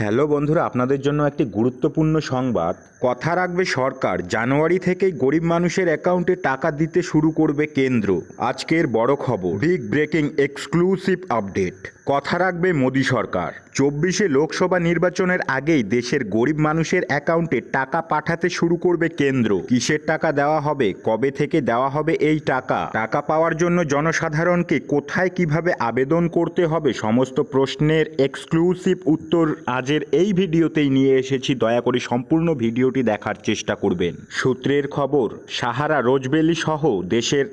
Hello বন্ধুরা, আপনাদের জন্য একটি গুরুত্বপূর্ণ সংবাদ। কথা রাখবে সরকার, জানুয়ারি থেকেই গরিব মানুষের অ্যাকাউন্টে টাকা দিতে শুরু করবে কেন্দ্র। আজকের বড় খবর, বিগ ব্রেকিং এক্সক্লুসিভ আপডেট। কথা রাখবে মোদী সরকার। 24শে লোকসভা নির্বাচনের আগেই দেশের গরিব মানুষের অ্যাকাউন্টে টাকা পাঠাতে শুরু করবে কেন্দ্র। কিসের টাকা দেওয়া হবে, কবে থেকে দেওয়া হবে এই টাকা পাওয়ার জন্য জনসাধারণকে কোথায় কিভাবে আবেদন করতে হবে, সমস্ত প্রশ্নের এক্সক্লুসিভ উত্তর আজের এই ভিডিওতেই নিয়ে এসেছি। দয়া করে সম্পূর্ণ ভিডিওটি দেখার চেষ্টা করবেন। সূত্রের খবর, সাহারা, রোজভ্যালি সহ দেশের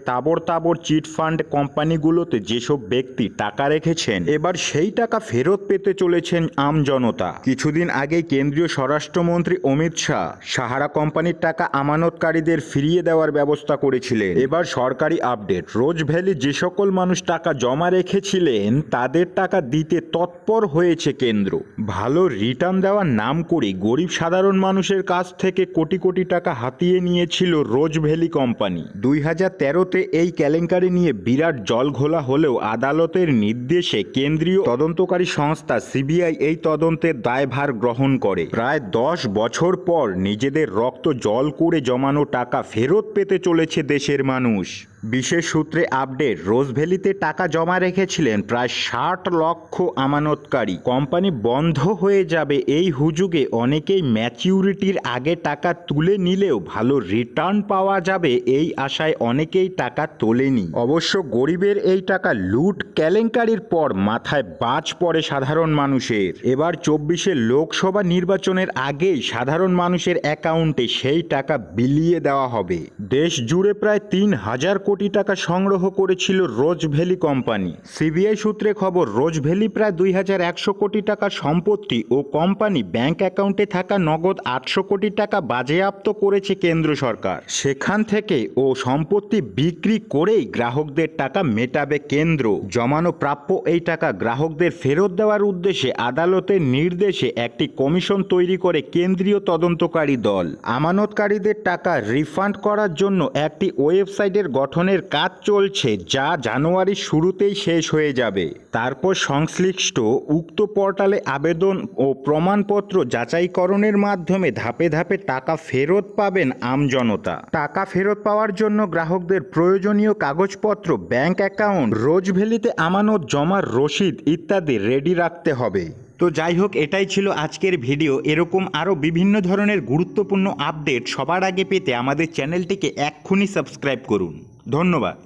তাবড় চিটফান্ড কোম্পানিগুলোতে যেসব ব্যক্তি টাকা রেখেছেন, এবার সেই টাকা ফেরত পেতে চলেছেন আমজনতা। কিছুদিন আগেই কেন্দ্রীয় স্বরাষ্ট্রমন্ত্রী অমিত শাহ সাহারা কোম্পানির টাকা আমানতকারীদের ফিরিয়ে দেওয়ার ব্যবস্থা করেছিলেন। এবার সরকারি আপডেট, রোজভ্যালি যে সকল মানুষ টাকা জমা রেখেছিলেন তাদের টাকা দিতে তৎপর হয়েছে কেন্দ্র। ভালো রিটার্ন দেওয়ার নাম করে গরিব সাধারণ মানুষের কাছ থেকে কোটি কোটি টাকা হাতিয়ে নিয়েছিল রোজভ্যালি কোম্পানি। 2013-তে এই কেলেঙ্কারি নিয়ে বিরাট জলঘোলা হলেও আদালতের নির্দেশে কেন্দ্রীয় তদন্তকারী সংস্থা সিবিআই এই তদন্তের দায়ভার গ্রহণ করে। প্রায় 10 বছর পর নিজেদের রক্ত জল করে জমানো টাকা ফেরত পেতে চলেছে দেশের মানুষ। বিশেষ সূত্রে আপডেট, রোজভ্যালিতে টাকা জমা রেখেছিলেন প্রায় 60 লক্ষ আমানতকারী। কোম্পানি বন্ধ হয়ে যাবে এই হুজুগে অনেকেই ম্যাচিউরিটির আগে টাকা তুলে নিলেও ভালো রিটার্ন পাওয়া যাবে এই আশায় অনেকেই টাকা তোলেনি। অবশ্য গরিবের এই টাকা লুট কেলেঙ্কারির পর মাথায় বাজ পড়ে সাধারণ মানুষের। এবার 24শে লোকসভা নির্বাচনের আগেই সাধারণ মানুষের অ্যাকাউন্টে সেই টাকা বিলিয়ে দেওয়া হবে। দেশ জুড়ে প্রায় 3000 কোটি টাকা সংগ্রহ করেছিল রোজভ্যালি কোম্পানি। সিবিআই সূত্রে খবর, রোজভ্যালি প্রায় 2100 কোটি টাকার সম্পত্তি ও কোম্পানি ব্যাংক অ্যাকাউন্টে থাকা নগদ 800 কোটি টাকা বাজেয়াপ্ত করেছে কেন্দ্র সরকার। সেখান থেকে ও সম্পত্তি বিক্রি করেই গ্রাহকদের টাকা মেটাবে কেন্দ্র। জমানো প্রাপ্য এই টাকা গ্রাহকদের ফেরত দেওয়ার উদ্দেশ্যে আদালতের নির্দেশে একটি কমিশন তৈরি করে কেন্দ্রীয় তদন্তকারী দল। আমানতকারীদের টাকা রিফান্ড করার জন্য একটি ওয়েবসাইটের গঠনের কাজ চলছে, যা জানুয়ারির শুরুতেই শেষ হয়ে যাবে। তারপর সংশ্লিষ্ট উক্ত পোর্টালে আবেদন ও প্রমাণপত্র যাচাইকরণের মাধ্যমে ধাপে ধাপে টাকা ফেরত পাবেন আমজনতা। টাকা ফেরত পাওয়ার জন্য গ্রাহকদের প্রয়োজনীয় কাগজপত্র, ব্যাংক অ্যাকাউন্ট, রোজভ্যালিতে আমানত জমার রসিদ ইত্যাদি রেডি রাখতে হবে। তো যাই হোক, এটাই ছিল আজকের ভিডিও। এরকম আরও বিভিন্ন ধরনের গুরুত্বপূর্ণ আপডেট সবার আগে পেতে আমাদের চ্যানেলটিকে এক্ষুনি সাবস্ক্রাইব করুন। ধন্যবাদ।